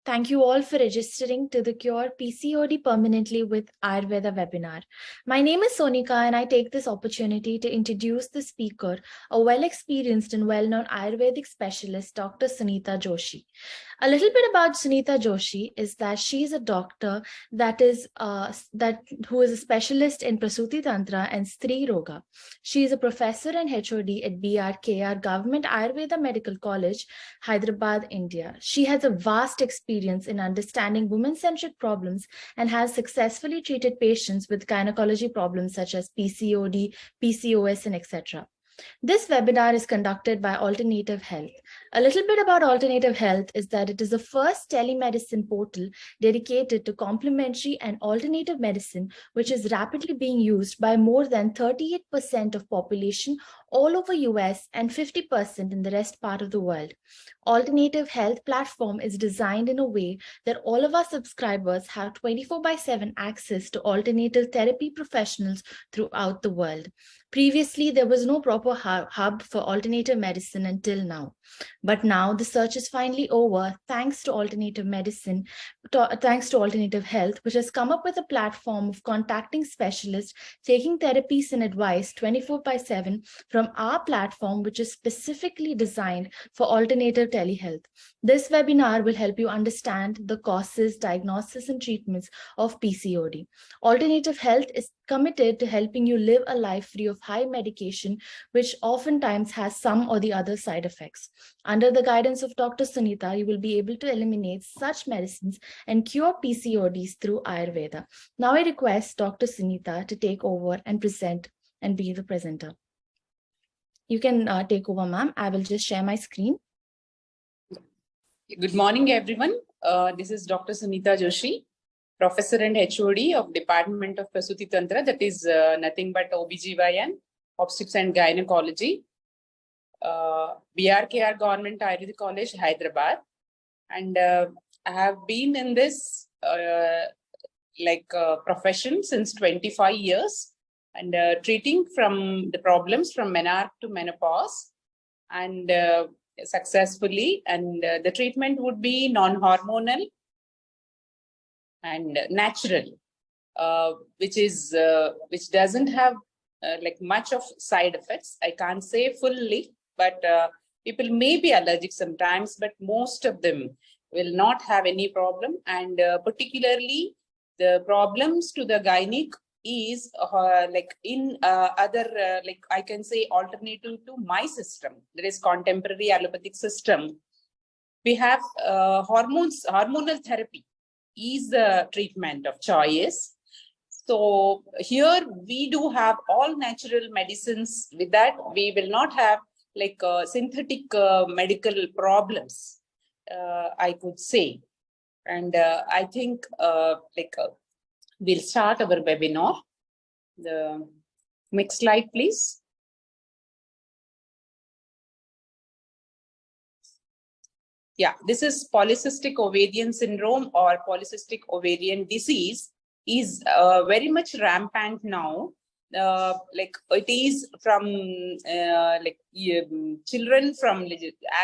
Thank you all for registering to the Cure PCOD Permanently with Ayurveda webinar. My name is Sonika and I take this opportunity to introduce the speaker, a well-experienced and well-known Ayurvedic specialist, Dr. Sunita Joshi. A little bit about Sunita Joshi is that she is a doctor who is a specialist in Prasuti Tantra and Stri Roga. She is a professor and HOD at BRKR Government Ayurveda Medical College, Hyderabad, India. She has a vast experience in understanding women-centric problems and has successfully treated patients with gynecology problems such as PCOD, PCOS, and etc. This webinar is conducted by Alternative Health. A little bit about Alternative Health is that it is the first telemedicine portal dedicated to complementary and alternative medicine, which is rapidly being used by more than 38% of population all over US and 50% in the rest part of the world. Alternative Health platform is designed in a way that all of our subscribers have 24/7 access to alternative therapy professionals throughout the world. Previously, there was no proper hub for alternative medicine until now. But now the search is finally over thanks to alternative medicine, thanks to Alternative Health, which has come up with a platform of contacting specialists, taking therapies and advice 24/7 from our platform, which is specifically designed for alternative telehealth. This webinar will help you understand the causes, diagnosis, and treatments of PCOD. Alternative Health is committed to helping you live a life free of high medication, which oftentimes has some or the other side effects. Under the guidance of Dr. Sunita, you will be able to eliminate such medicines and cure PCODs through Ayurveda. Now I request Dr. Sunita to take over and present and be the presenter. You can take over, ma'am. I will just share my screen. Good morning, everyone. This is Dr. Sunita Joshi, Professor and HOD of Department of Prasuti Tantra, that is nothing but OBGYN, Obstetrics and Gynecology, BRKR Government Ayurveda College, Hyderabad. And I have been in this profession since 25 years and treating from the problems from menarche to menopause and successfully. And the treatment would be non-hormonal and natural, which doesn't have much of side effects. I can't say fully, but people may be allergic sometimes, but most of them will not have any problem. And particularly the problems to the gynec is I can say alternative to my system, that is contemporary allopathic system. We have hormonal therapy is the treatment of choice. So here we do have all natural medicines. With that, we will not have synthetic medical problems, I could say. And I think we'll start our webinar. The next slide, please. Yeah, this is polycystic ovarian syndrome or polycystic ovarian disease is very much rampant now. It is from children from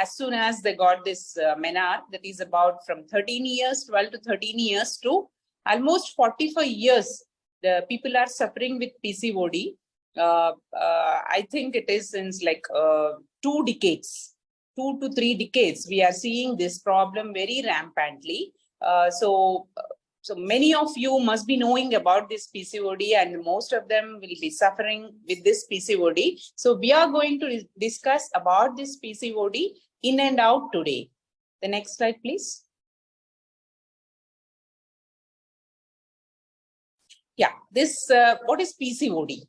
as soon as they got this menarche, that is about from 13 years, 12 to 13 years to almost 45 years, the people are suffering with PCOD. I think it is since 2 decades, 2 to 3 decades, we are seeing this problem very rampantly. So many of you must be knowing about this PCOD, and most of them will be suffering with this PCOD. So we are going to discuss about this PCOD in and out today. The next slide, please. Yeah, this what is PCOD?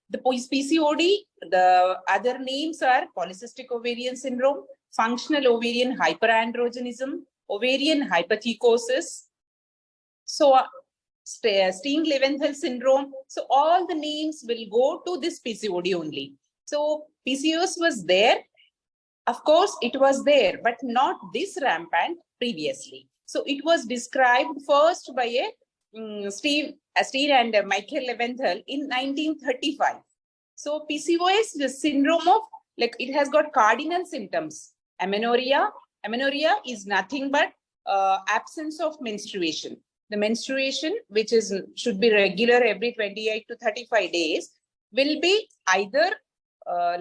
The PCOD, the other names are polycystic ovarian syndrome, functional ovarian hyperandrogenism, ovarian hypothecosis, so Steen-Leventhal syndrome. So all the names will go to this PCOD only. So PCOS was there. Of course, it was there, but not this rampant previously. So it was described first by Steen and Michael Leventhal in 1935. So PCOS is the syndrome of, it has got cardinal symptoms. Amenorrhea. Amenorrhea is nothing but absence of menstruation. The menstruation, which should be regular every 28 to 35 days, will be either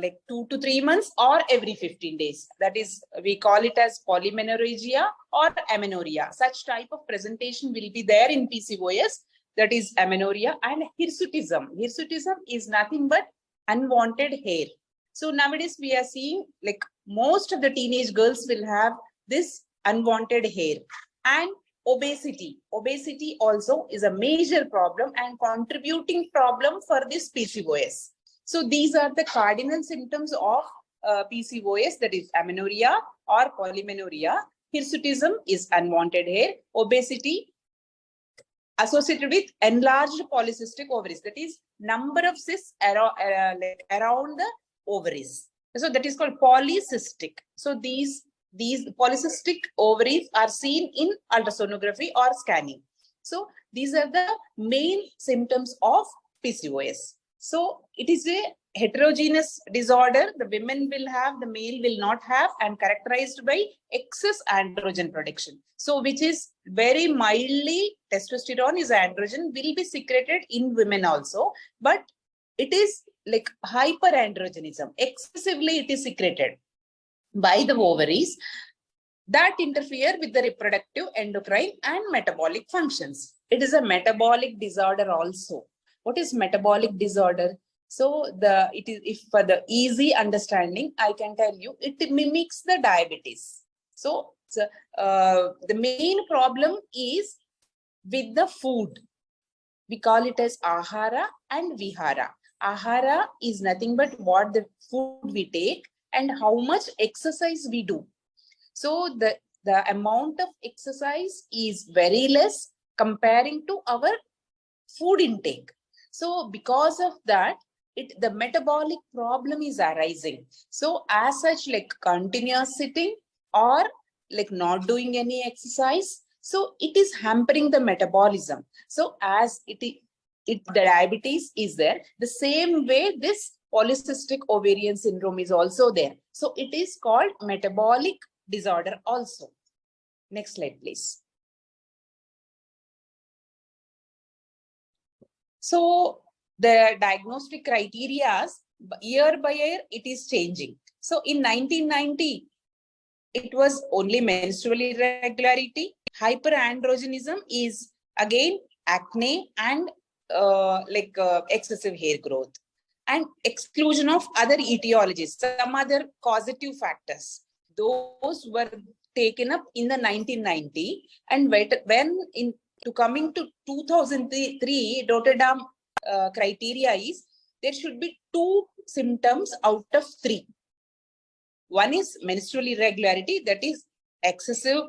like 2 to 3 months or every 15 days. That is, we call it as polymenorrhagia or amenorrhea. Such type of presentation will be there in PCOS, that is amenorrhea. And hirsutism. Hirsutism is nothing but unwanted hair. So nowadays we are seeing like most of the teenage girls will have this unwanted hair. And obesity. Obesity also is a major problem and contributing problem for this PCOS. So these are the cardinal symptoms of PCOS, that is amenorrhea or polymenorrhea. Hirsutism is unwanted hair. Obesity associated with enlarged polycystic ovaries, that is number of cysts around the ovaries. So that is called polycystic. So these polycystic ovaries are seen in ultrasonography or scanning. So these are the main symptoms of PCOS. So it is a heterogeneous disorder. The women will have, the male will not have, and characterized by excess androgen production. So which is very mildly, testosterone is androgen, will be secreted in women also, but it is like hyperandrogenism. Excessively it is secreted by the ovaries that interfere with the reproductive, endocrine and metabolic functions. It is a metabolic disorder also. What is metabolic disorder? So if for the easy understanding, I can tell you, it mimics the diabetes. So the main problem is with the food. We call it as ahara and vihara. Ahara is nothing but what the food we take and how much exercise we do. So the amount of exercise is very less comparing to our food intake. So because of that, the metabolic problem is arising. So as such, like continuous sitting or like not doing any exercise, so it is hampering the metabolism. So as the diabetes is there, the same way this polycystic ovarian syndrome is also there. So it is called metabolic disorder also. Next slide, please. So the diagnostic criteria, year by year, it is changing. So in 1990, it was only menstrual irregularity. Hyperandrogenism is again acne and excessive hair growth, and exclusion of other etiologies, some other causative factors. Those were taken up in the 1990, and when coming to 2003, Rotterdam criteria is there should be 2 symptoms out of 3. One is menstrual irregularity, that is excessive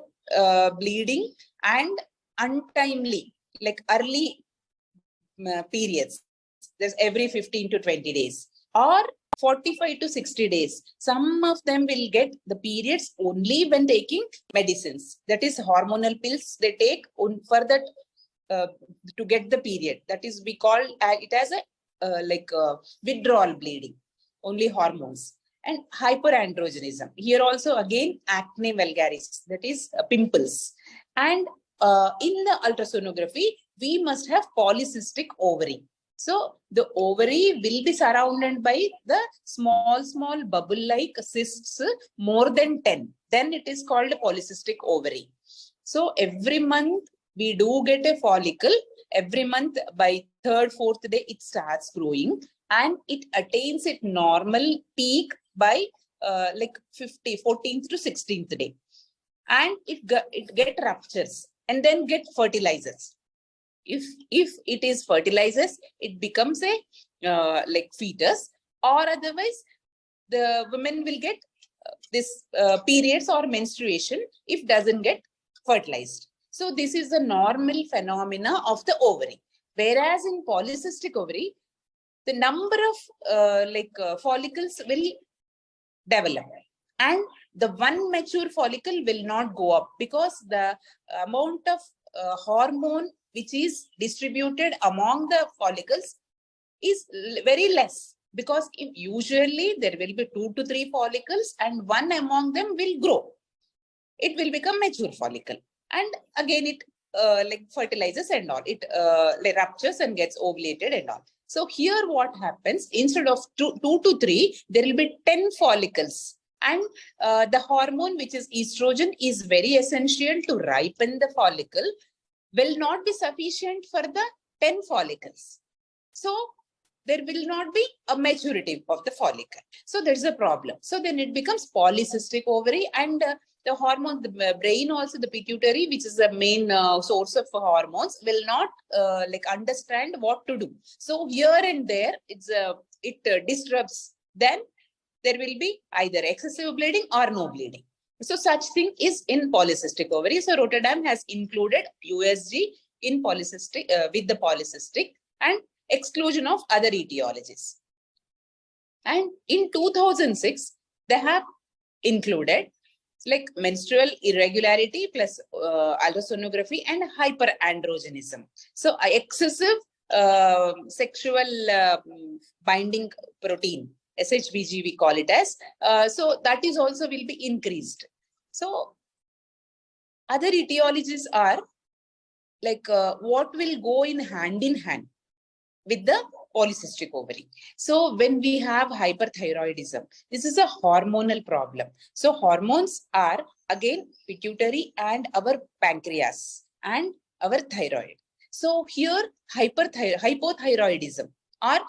bleeding and untimely, like early periods. There's every 15 to 20 days or 45 to 60 days. Some of them will get the periods only when taking medicines. That is hormonal pills they take for that to get the period. That is, we call it as a withdrawal bleeding, only hormones. And hyperandrogenism. Here also again acne vulgaris, that is pimples. And in the ultrasonography, we must have polycystic ovary. So the ovary will be surrounded by the small bubble-like cysts, more than 10. Then it is called a polycystic ovary. So every month we do get a follicle. Every month by 3rd, 4th day, it starts growing and it attains its normal peak by 14th to 16th day. And it get ruptures and then get fertilizers. If it is fertilizes, it becomes a fetus, or otherwise the women will get this periods or menstruation if doesn't get fertilized. So this is the normal phenomena of the ovary. Whereas in polycystic ovary, the number of follicles will develop, and the one mature follicle will not go up because the amount of hormone which is distributed among the follicles is very less, because usually there will be 2 to 3 follicles and one among them will grow. It will become mature follicle. And again, it like fertilizes and all. It like ruptures and gets ovulated and all. So here what happens, instead of two to three, there will be 10 follicles. And the hormone, which is estrogen, is very essential to ripen the follicle, will not be sufficient for the 10 follicles. So there will not be a maturity of the follicle. So there's a problem. So then it becomes polycystic ovary, and the hormone, the brain also, the pituitary, which is the main source of hormones, will not like understand what to do. So here and there, it disrupts. Then there will be either excessive bleeding or no bleeding. So such thing is in polycystic ovary. So Rotterdam has included USG in polycystic with the polycystic, and exclusion of other etiologies. And in 2006, they have included like menstrual irregularity plus ultrasonography and hyperandrogenism. So excessive sexual binding protein, SHBG we call it as. So that is also will be increased. So other etiologies are like what will go in hand with the polycystic ovary. So when we have hyperthyroidism, this is a hormonal problem. So hormones are again pituitary and our pancreas and our thyroid. So here hypothyroidism or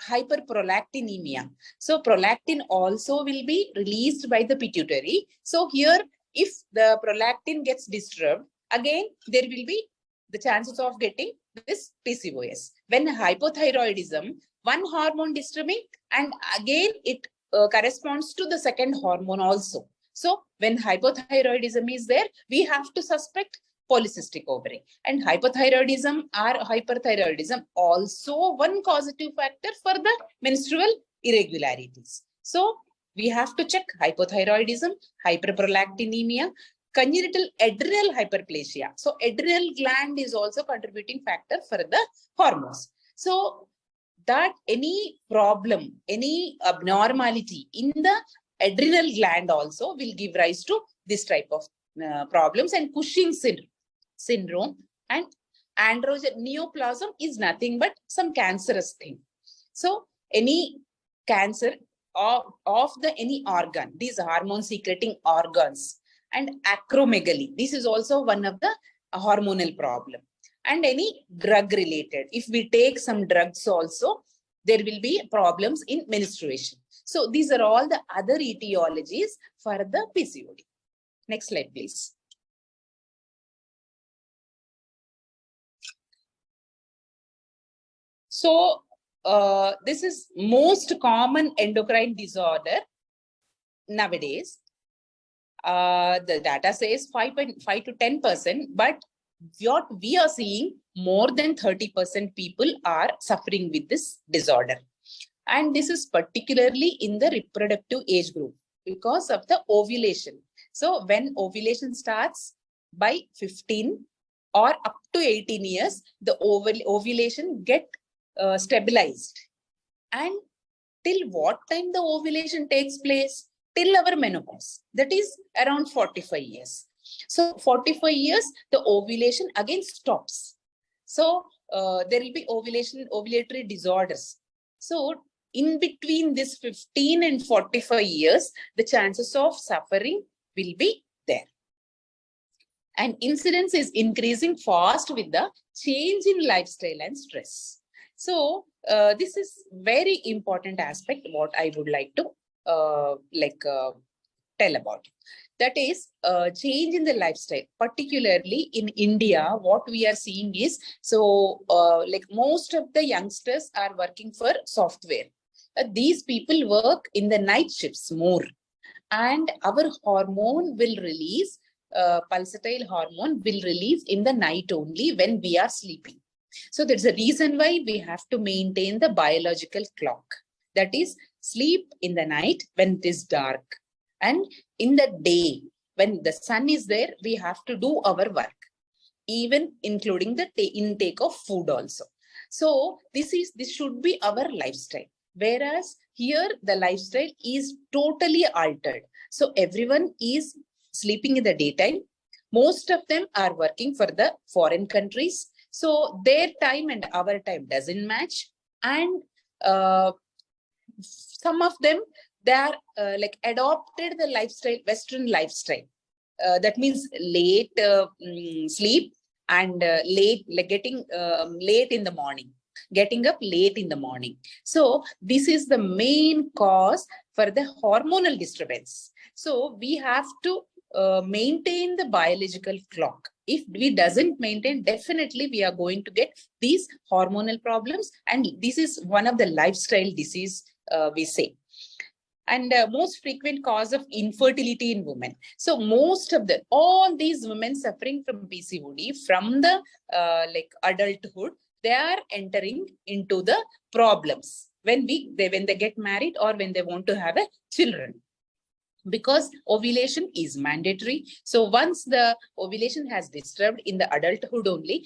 hyperprolactinemia. So prolactin also will be released by the pituitary. So here, if the prolactin gets disturbed, again there will be the chances of getting this PCOS. When hypothyroidism, one hormone disturbing, and again it corresponds to the second hormone also. So when hypothyroidism is there, we have to suspect polycystic ovary. And hypothyroidism or hyperthyroidism also one causative factor for the menstrual irregularities. So we have to check hypothyroidism, hyperprolactinemia, congenital adrenal hyperplasia. So adrenal gland is also contributing factor for the hormones. So that any problem, any abnormality in the adrenal gland also will give rise to this type of problems. And Cushing's syndrome and androgen neoplasm is nothing but some cancerous thing. So any cancer of the any organ, these hormone secreting organs, and acromegaly, this is also one of the hormonal problem. And any drug related, if we take some drugs also, there will be problems in menstruation. So these are all the other etiologies for the PCOD. Next slide, please. So this is most common endocrine disorder nowadays. The data says 5.5 to 10%, but what we are seeing, more than 30% people are suffering with this disorder. And this is particularly in the reproductive age group because of the ovulation. So when ovulation starts by 15 or up to 18 years, the ovulation get stabilized. And till what time the ovulation takes place? Till our menopause, that is around 45 years. So 45 years, the ovulation again stops. So there will be ovulatory disorders. So in between this 15 and 45 years, the chances of suffering will be there. And incidence is increasing fast with the change in lifestyle and stress. So this is very important aspect what I would like to tell about. That is change in the lifestyle, particularly in India. What we are seeing is, so like most of the youngsters are working for software. These people work in the night shifts more, and our hormone will release, pulsatile hormone will release in the night only when we are sleeping. So there's a reason why we have to maintain the biological clock. That is, sleep in the night when it is dark, and in the day when the sun is there, we have to do our work, even including the intake of food also. So this should be our lifestyle. Whereas here the lifestyle is totally altered. So everyone is sleeping in the daytime, Most of them are working for the foreign countries. So their time and our time doesn't match. And some of them, they are like adopted the lifestyle, Western lifestyle. That means late sleep and late, like getting late in the morning, getting up late in the morning. So this is the main cause for the hormonal disturbance. So we have to maintain the biological clock. If we doesn't maintain, definitely we are going to get these hormonal problems. And this is one of the lifestyle disease, we say. And most frequent cause of infertility in women. So most of all these women suffering from PCOD from the like adulthood, they are entering into the problems when they get married or when they want to have a children, because ovulation is mandatory. So once the ovulation has disturbed in the adulthood only,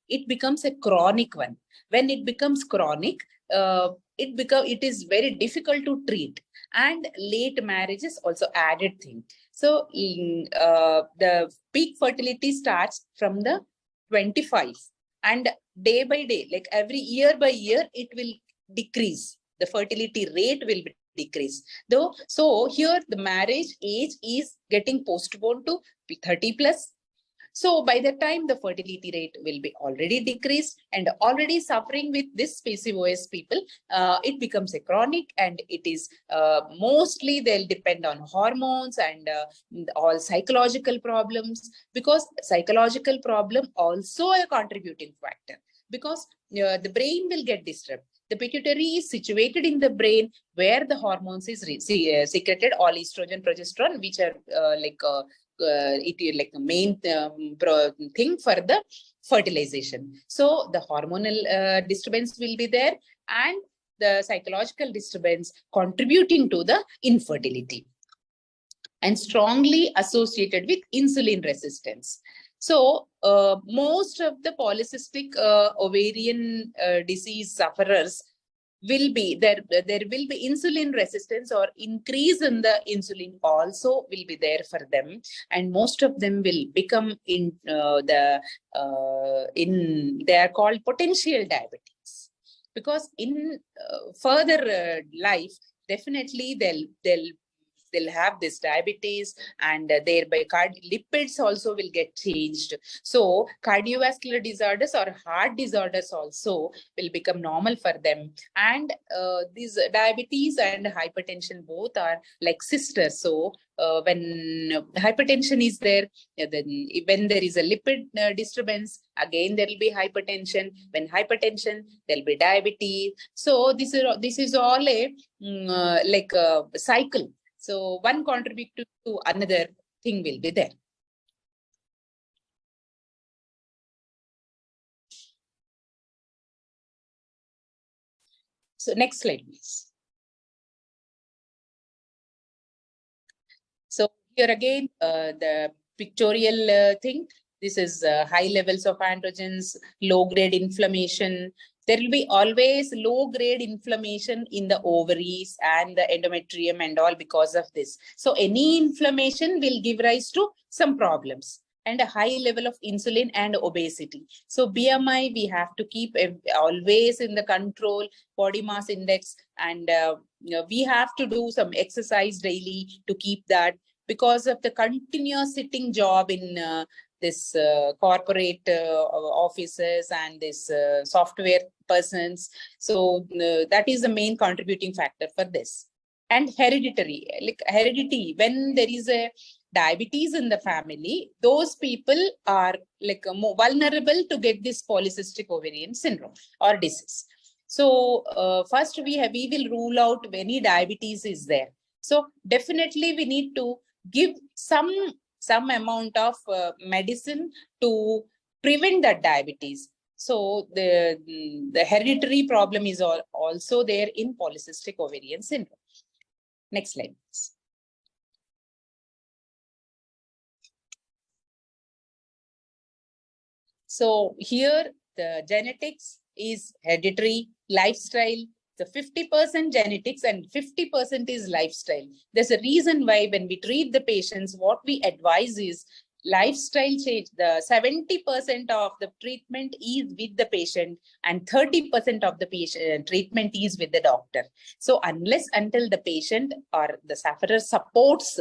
it becomes a chronic one. When it becomes chronic, it is very difficult to treat. And late marriage is also added thing. So the peak fertility starts from the 25, and day by day, like every year by year, it will decrease. The fertility rate will decrease. Though, so here the marriage age is getting postponed to 30 plus. So by the time the fertility rate will be already decreased, and already suffering with this PCOS people, it becomes a chronic, and it is mostly they'll depend on hormones and all psychological problems, because psychological problem also a contributing factor, because the brain will get disturbed. The pituitary is situated in the brain where the hormones is secreted, all estrogen, progesterone, which are it is like the main thing for the fertilization. So the hormonal disturbance will be there, and the psychological disturbance contributing to the infertility, and strongly associated with insulin resistance. So most of the polycystic ovarian disease sufferers will be there will be insulin resistance or increase in the insulin also will be there for them, and most of them will become in they are called potential diabetes, because in further life definitely they'll have this diabetes, and thereby lipids also will get changed. So cardiovascular disorders or heart disorders also will become normal for them. And these diabetes and hypertension both are like sisters. So when hypertension is there, then when there is a lipid disturbance, again there will be hypertension. When hypertension, there will be diabetes. So this is all a like a cycle. So one contribute to another thing will be there. So next slide, please. So here again, the pictorial thing. This is high levels of androgens, low-grade inflammation. There will be always low-grade inflammation in the ovaries and the endometrium and all because of this. So any inflammation will give rise to some problems, and a high level of insulin and obesity. So BMI, we have to keep always in the control, body mass index, and we have to do some exercise daily to keep that, because of the continuous sitting job in this corporate offices and this software persons. So that is the main contributing factor for this. And hereditary, like heredity, when there is a diabetes in the family, those people are like more vulnerable to get this polycystic ovarian syndrome or disease. So first we will rule out if any diabetes is there. So definitely we need to give some amount of medicine to prevent that diabetes. So the hereditary problem is also there in polycystic ovarian syndrome. Next slide, please. So here the genetics is hereditary, lifestyle. The 50% genetics and 50% is lifestyle. There's a reason why when we treat the patients, what we advise is lifestyle change, the 70% of the treatment is with the patient and 30% of the patient treatment is with the doctor. So unless until the patient or the sufferer supports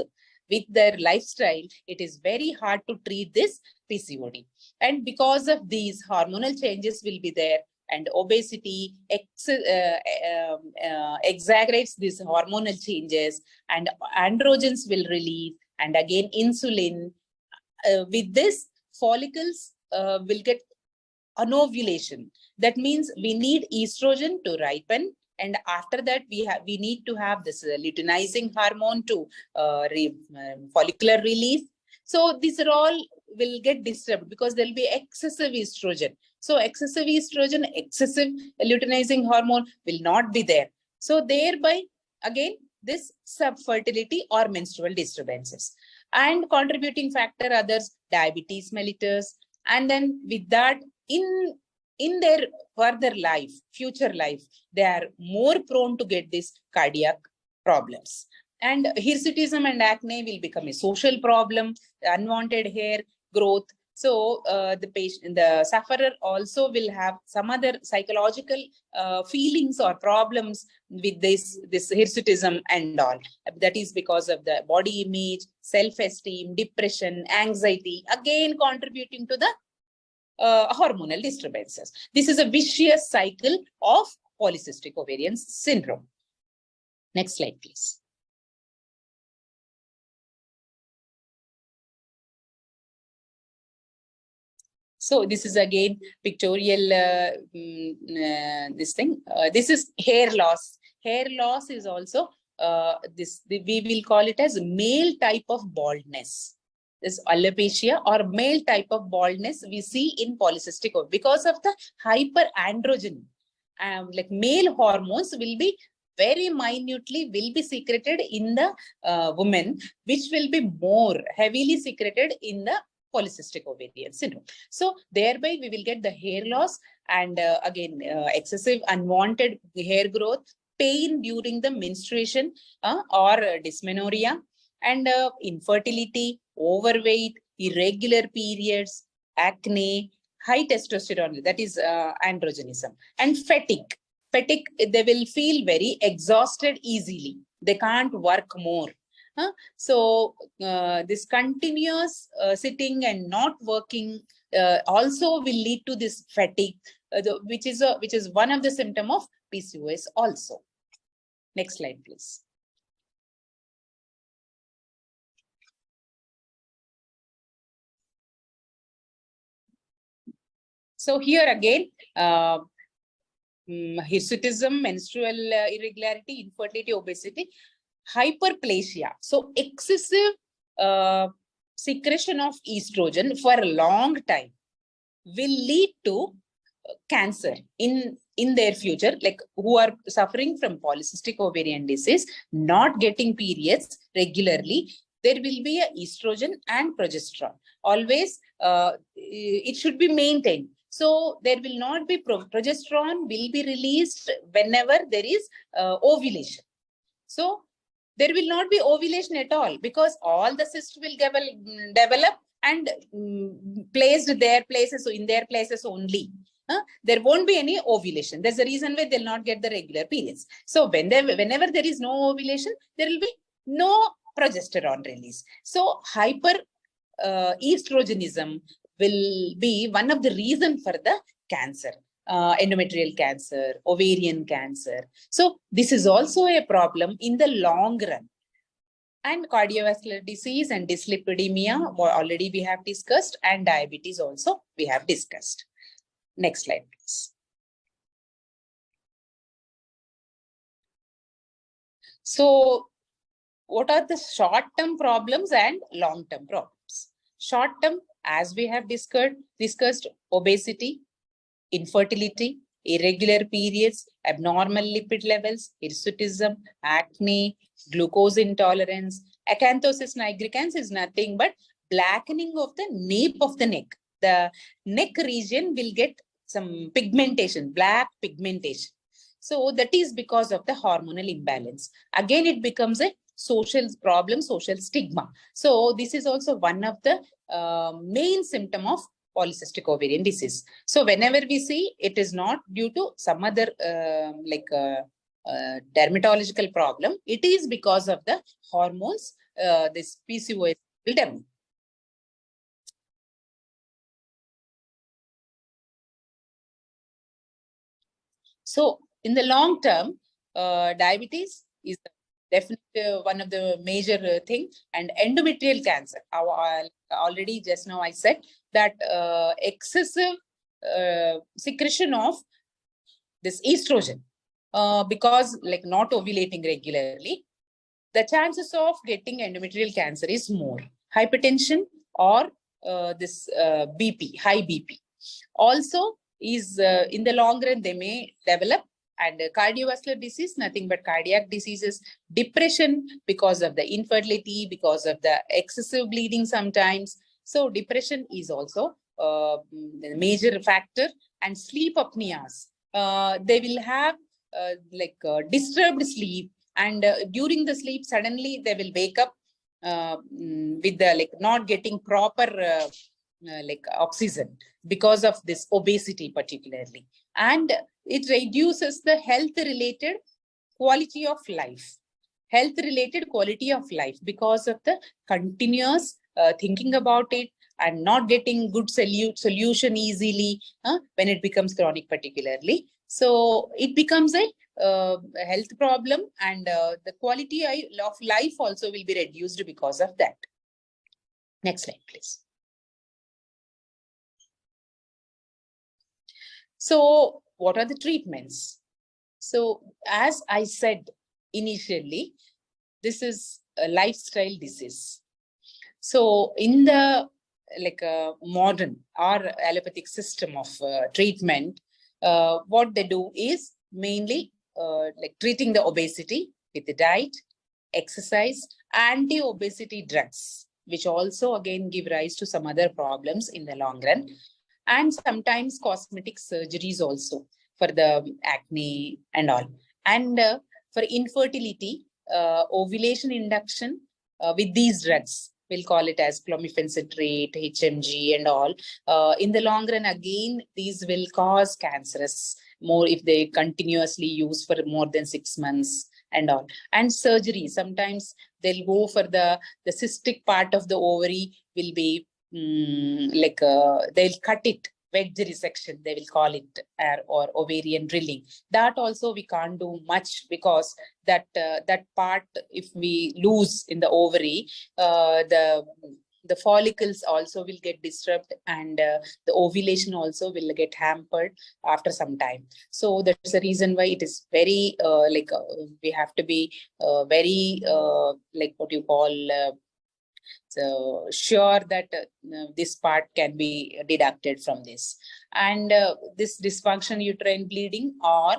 with their lifestyle, it is very hard to treat this PCOD. And because of these, hormonal changes will be there, and obesity exaggerates these hormonal changes, and androgens will release, and again insulin. With this, follicles will get anovulation. That means we need estrogen to ripen, and after that we need to have this luteinizing hormone to follicular release. So these are all will get disturbed because there will be excessive estrogen. So excessive estrogen, excessive luteinizing hormone will not be there. So thereby, again, this subfertility or menstrual disturbances. And contributing factor others, diabetes mellitus, and then with that, in their further life, future life, they are more prone to get these cardiac problems. And hirsutism and acne will become a social problem, unwanted hair growth. So the sufferer also will have some other psychological feelings or problems with this hirsutism and all. That is because of the body image, self-esteem, depression, anxiety, again contributing to the hormonal disturbances. This is a vicious cycle of polycystic ovarian syndrome. Next slide, please. So this is again pictorial, this thing. This is hair loss. Hair loss is also, we will call it as male type of baldness. This alopecia or male type of baldness we see in polycystic ovarian because of the hyperandrogen. Like male hormones will be very minutely will be secreted in the woman, which will be more heavily secreted in the polycystic ovarian syndrome. So thereby we will get the hair loss, and again excessive unwanted hair growth, pain during the menstruation or dysmenorrhea, and infertility, overweight, irregular periods, acne, high testosterone, that is androgenism, and fatigue. Fatigue, they will feel very exhausted easily. They can't work more. So this continuous sitting and not working also will lead to this fatigue, which is one of the symptoms of PCOS also. Next slide, please. So here again, hirsutism, menstrual irregularity, infertility, obesity, hyperplasia. So excessive secretion of estrogen for a long time will lead to cancer in their future, like who are suffering from polycystic ovarian disease, not getting periods regularly. There will be a estrogen and progesterone. Always it should be maintained. So there will not be progesterone will be released whenever there is ovulation. So there will not be ovulation at all because all the cysts will develop and placed their places, so in their places only. There won't be any ovulation. There's a reason why they'll not get the regular periods. So whenever there is no ovulation, there will be no progesterone release. So estrogenism will be one of the reasons for the cancer, endometrial cancer, ovarian cancer. So this is also a problem in the long run. And cardiovascular disease and dyslipidemia already we have discussed, and diabetes also we have discussed. Next slide, please. So what are the short-term problems and long-term problems? Short-term, as we have discussed, obesity, infertility, irregular periods, abnormal lipid levels, hirsutism, acne, glucose intolerance. Acanthosis nigricans is nothing but blackening of the nape of the neck. The neck region will get some pigmentation, black pigmentation. So that is because of the hormonal imbalance. Again, it becomes a social problem, social stigma. So this is also one of the main symptom of polycystic ovarian disease. So whenever we see, it is not due to some other dermatological problem. It is because of the hormones, this PCOS will develop. So in the long term, diabetes is definitely one of the major thing, and endometrial cancer. Already just now I said that excessive secretion of this estrogen, because like not ovulating regularly, the chances of getting endometrial cancer is more. Hypertension or this BP, high BP. Also is in the long run, they may develop, and cardiovascular disease, nothing but cardiac diseases, depression because of the infertility, because of the excessive bleeding sometimes. So depression is also a major factor, and sleep apneas. They will have disturbed sleep, and during the sleep, suddenly they will wake up with the not getting proper oxygen because of this obesity particularly, and it reduces the health related quality of life because of the continuous thinking about it and not getting good solution easily when it becomes chronic particularly. So it becomes a health problem, and the quality of life also will be reduced because of that. Next slide, please. So what are the treatments? So as I said initially, this is a lifestyle disease. So in the modern or allopathic system of treatment, what they do is mainly treating the obesity with the diet, exercise, anti-obesity drugs, which also again give rise to some other problems in the long run, and sometimes cosmetic surgeries also for the acne and all. And for infertility, ovulation induction with these drugs, we'll call it as clomiphene citrate, HMG and all. In the long run, again, these will cause cancerous more if they continuously use for more than 6 months and all. And surgery, sometimes they'll go for the cystic part of the ovary will be they'll cut it, wedge resection, they will call it, or ovarian drilling. That also we can't do much, because that part, if we lose in the ovary, the follicles also will get disturbed, and the ovulation also will get hampered after some time. So that's the reason why it is very we have to be very what you call so sure that this part can be deducted from this. And this dysfunctional uterine bleeding or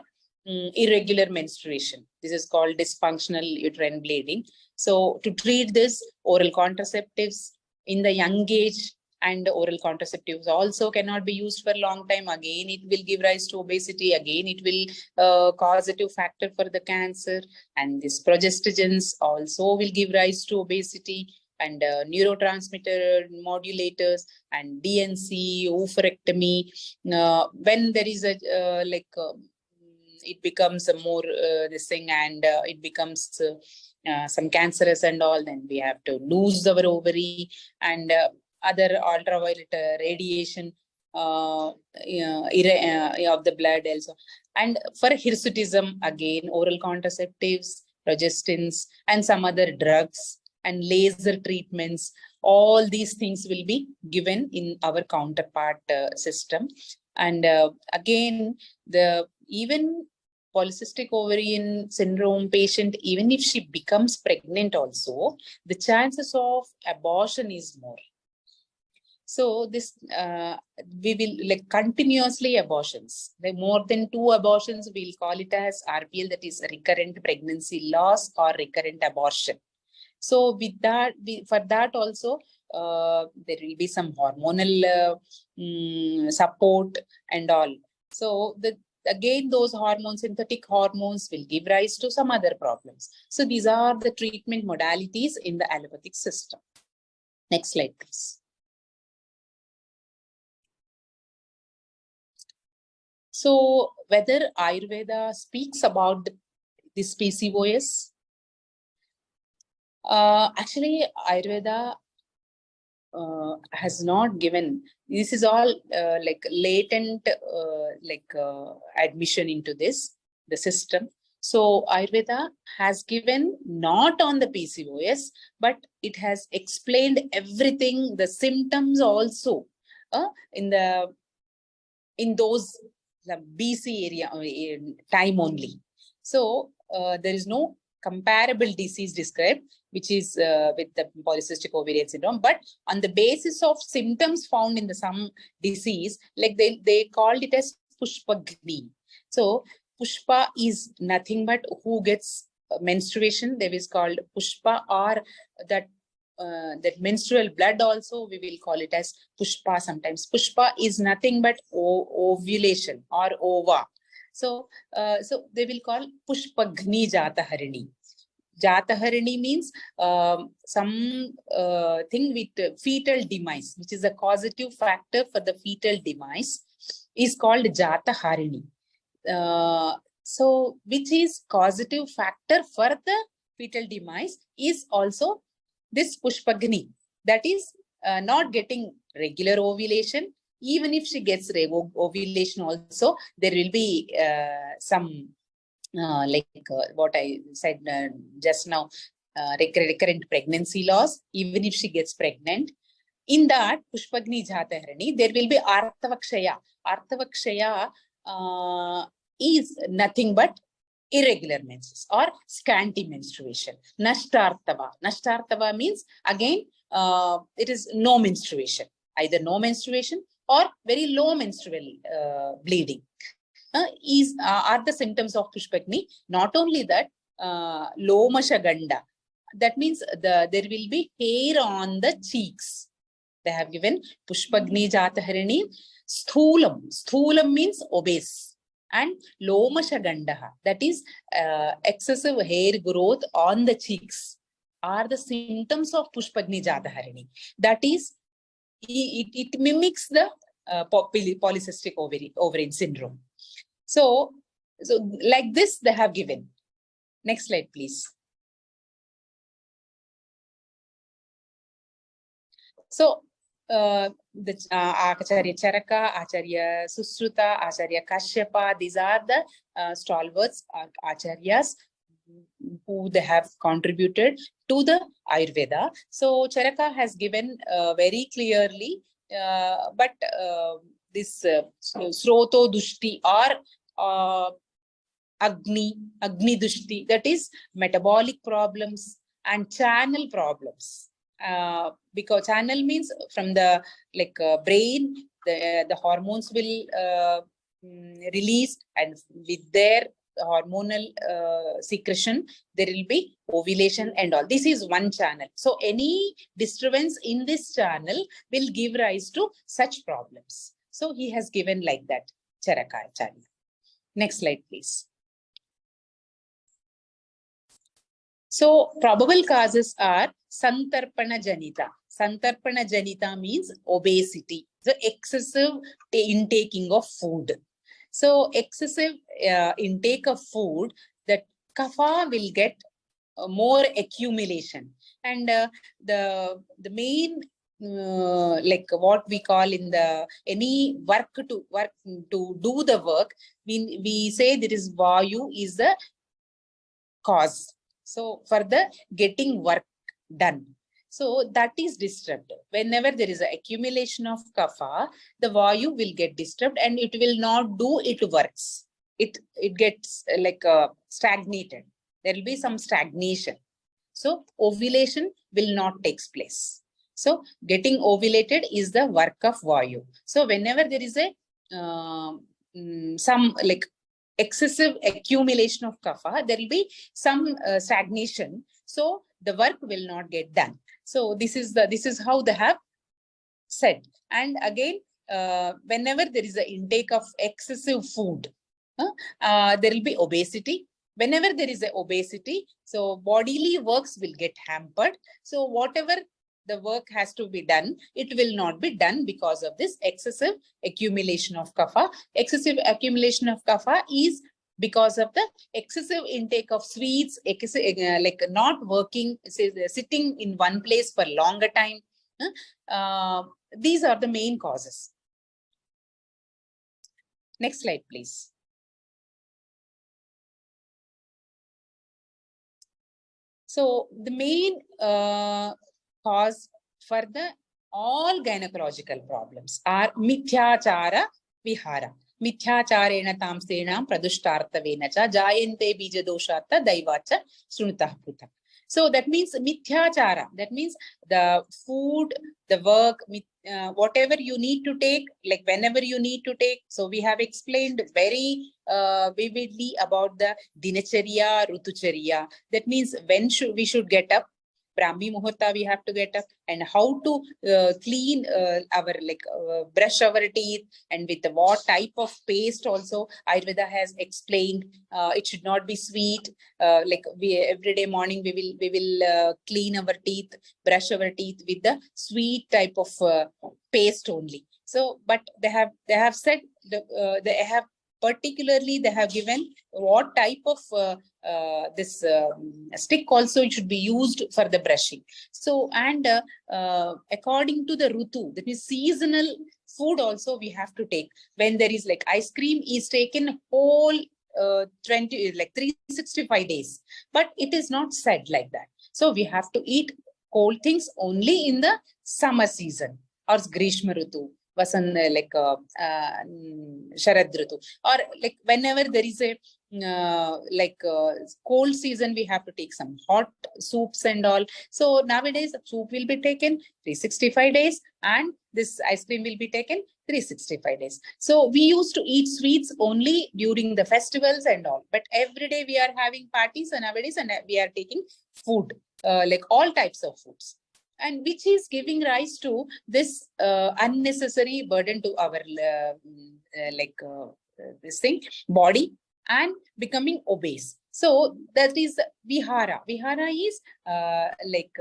irregular menstruation, this is called dysfunctional uterine bleeding. So to treat this, oral contraceptives in the young age, and oral contraceptives also cannot be used for a long time. Again, it will give rise to obesity. Again, it will causative factor for the cancer. And these progestogens also will give rise to obesity. And neurotransmitter modulators and DNC, oophorectomy. When there is a it becomes a more this thing, and it becomes some cancerous and all, then we have to lose our ovary, and other ultraviolet radiation of the blood also. And for hirsutism, again, oral contraceptives, progestins, and some other drugs and laser treatments, all these things will be given in our counterpart system. And again, even polycystic ovarian syndrome patient, even if she becomes pregnant also, the chances of abortion is more. So this, we will continuously abortions, more than 2 abortions, we'll call it as RPL, that is recurrent pregnancy loss or recurrent abortion. So with that, for that also, there will be some hormonal support and all. So again, those hormones, synthetic hormones, will give rise to some other problems. So these are the treatment modalities in the allopathic system. Next slide, please. So whether Ayurveda speaks about this PCOS, actually Ayurveda has not given, this is all like latent admission into this, the system. So Ayurveda has given not on the PCOS, but it has explained everything, the symptoms also in those the BC area time only. So there is no comparable disease described, which is with the polycystic ovarian syndrome, but on the basis of symptoms found in the some disease, like they called it as Pushpagni. So Pushpa is nothing but who gets menstruation. There is called Pushpa, or that menstrual blood also we will call it as Pushpa sometimes. Pushpa is nothing but ovulation or ova. So they will call Pushpagni Jataharini. Jataharini means some thing with fetal demise, which is a causative factor for the fetal demise, is called Jataharini. So which is causative factor for the fetal demise is also this Pushpagni, that is not getting regular ovulation. Even if she gets ovulation also, there will be some what I said just now, recurrent pregnancy loss, even if she gets pregnant. In that Pushpagni Jataharini, there will be Artavakshaya. Artavakshaya is nothing but irregular menses or scanty menstruation. Nashtartava. Nashtartava means again it is no menstruation, either no menstruation or very low menstrual bleeding. Are the symptoms of Pushpagni. Not only that, Lomashaganda. That means there will be hair on the cheeks. They have given Pushpagni Jataharini. Sthulam. Sthulam means obese. And Lomashagandaha, that is excessive hair growth on the cheeks, are the symptoms of Pushpagni Jataharini. That is, it mimics the polycystic ovarian syndrome. So like this they have given. Next slide, please. So the Acharya Charaka, Acharya Susruta, Acharya Kashyapa, these are the stalwarts acharyas who they have contributed to the Ayurveda. So Charaka has given very clearly, but this Sroto Dushti or Agni Dushti, that is metabolic problems and channel problems. Because channel means from the brain, the hormones will release, and with their hormonal secretion, there will be ovulation and all. This is one channel. So any disturbance in this channel will give rise to such problems. So he has given like that, Charaka Acharya. Next slide, please. So probable causes are Santarpana Janita. Santarpana Janita means obesity, the excessive intaking of food. So excessive intake of food, that kapha will get more accumulation. And the main what we call in the any work to do the work, we say there is Vayu is the cause. So for the getting work done. So that is disturbed. Whenever there is an accumulation of kapha, the Vayu will get disturbed and it will not do its works. It gets stagnated. There will be some stagnation. So ovulation will not take place. So getting ovulated is the work of Vayu. So whenever there is a some excessive accumulation of kapha, there will be some stagnation. So the work will not get done. So this is how they have said. And again, whenever there is an intake of excessive food, There will be obesity. Whenever there is a obesity, so bodily works will get hampered. So whatever the work has to be done, it will not be done because of this excessive accumulation of kapha. Excessive accumulation of kapha is because of the excessive intake of sweets, like not working, sitting in one place for longer time. These are the main causes. Next slide, please. So the main cause for the all gynecological problems are mithyachara vihara. Mithyacharena tamsenam pradushtartavena cha jayante bijadoshatta daivacha shrunutah pruthak. So that means mithyachara. That means the food, the work, whatever you need to take, like whenever you need to take. So we have explained very vividly about the dinacharya, rutucharya. That means when we should get up. Brahmi Muhurta we have to get up, and how to clean our brush our teeth, and with what type of paste also Ayurveda has explained. It should not be sweet. Like we every day morning we will clean our teeth, brush our teeth with the sweet type of paste only. So, but they have said they have particularly they have given what type of this stick also should be used for the brushing. So, and according to the rutu, that is seasonal food also we have to take. When there is like ice cream is taken whole 365 days, but it is not said like that. So we have to eat cold things only in the summer season or Grishma Rutu. Sharad Ritu, or like whenever there is a cold season, we have to take some hot soups and all. So nowadays soup will be taken 365 days and this ice cream will be taken 365 days. So we used to eat sweets only during the festivals and all, but every day we are having parties and nowadays, and we are taking food, like all types of foods, and which is giving rise to this unnecessary burden to our this thing body and becoming obese. So that is vihara. Vihara is like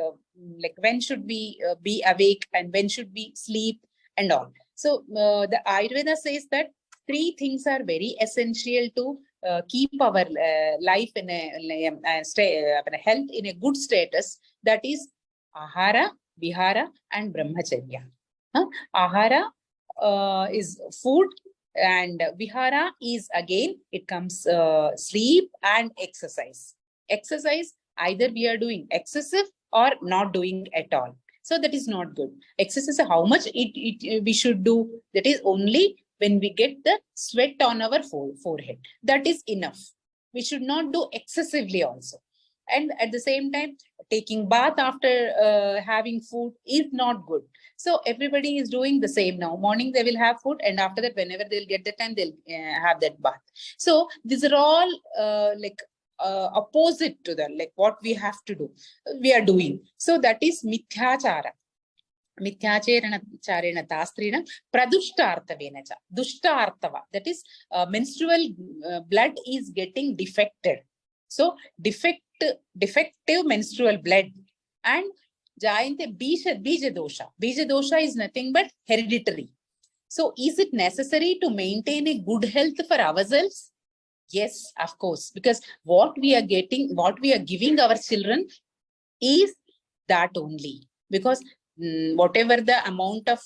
when should we be awake and when should we sleep and all. So the Ayurveda says that three things are very essential to keep our life in a health in a good status. That is Ahara, Vihara, and Brahmacharya. Ahara is food, and Vihara is again, it comes sleep and exercise. Exercise, either we are doing excessive or not doing at all. So that is not good. Exercise, how much we should do, that is only when we get the sweat on our forehead. That is enough. We should not do excessively also. And at the same time, taking bath after having food is not good. So everybody is doing the same now. Morning they will have food, and after that, whenever they'll get the time, they'll have that bath. So these are all opposite to the what we have to do. We are doing. So that is mithyachara. Mithyacharena tastrina pradushtartavena cha. Dushtartava. That is menstrual blood is getting defected. So defective menstrual blood and jayante bija dosha. Bija dosha is nothing but hereditary. So is it necessary to maintain a good health for ourselves? Yes, of course, because what we are giving our children is that only. Because whatever the amount of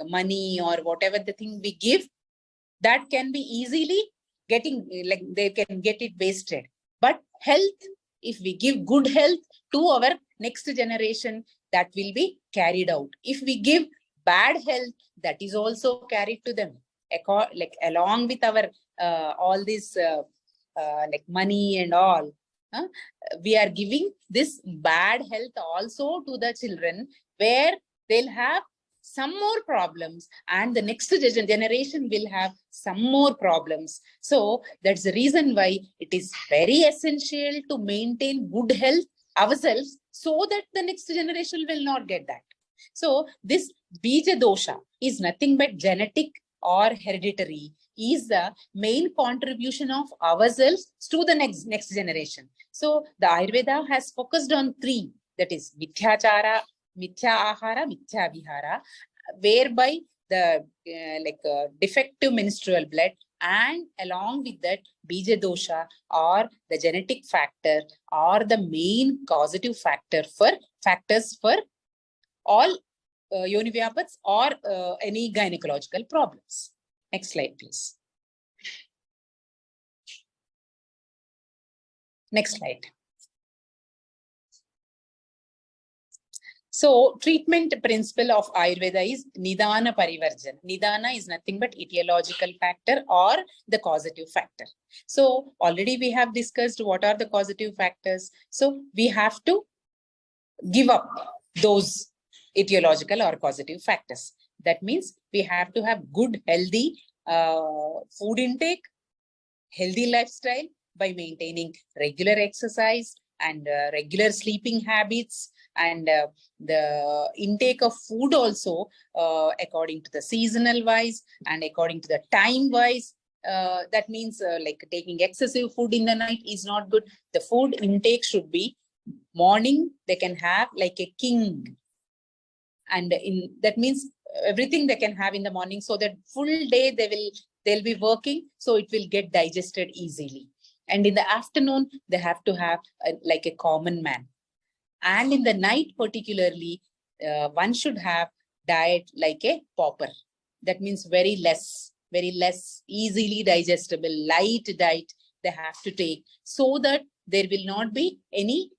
money or whatever the thing we give, that can be easily they can get it wasted. But health, if we give good health to our next generation, that will be carried out. If we give bad health, that is also carried to them. Along with our all this money and all, we are giving this bad health also to the children, where they'll have some more problems and the next generation will have some more problems. So that's the reason why it is very essential to maintain good health ourselves, so that the next generation will not get that. So this bija dosha is nothing but genetic or hereditary. is the main contribution of ourselves to the next generation. So the Ayurveda has focused on three, that is mithyachara, mithya ahara, mithya vihara, whereby the defective menstrual blood and along with that bija dosha or the genetic factor or the main causative factors for all univyapats or any gynecological problems. Next slide, please. Next slide. So, treatment principle of Ayurveda is Nidana Parivarjana. Nidana is nothing but etiological factor or the causative factor. So, already we have discussed what are the causative factors. So, we have to give up those etiological or causative factors. That means we have to have good, healthy food intake, healthy lifestyle by maintaining regular exercise and regular sleeping habits, and the intake of food also according to the seasonal wise and according to the time wise. That means like taking excessive food in the night is not good. The food intake should be morning, they can have like a king. And that means everything they can have in the morning, so that full day they'll be working, so it will get digested easily. And in the afternoon, they have to have like a common man. And in the night particularly, one should have diet like a pauper. That means very less, easily digestible, light diet they have to take, so that there will not be any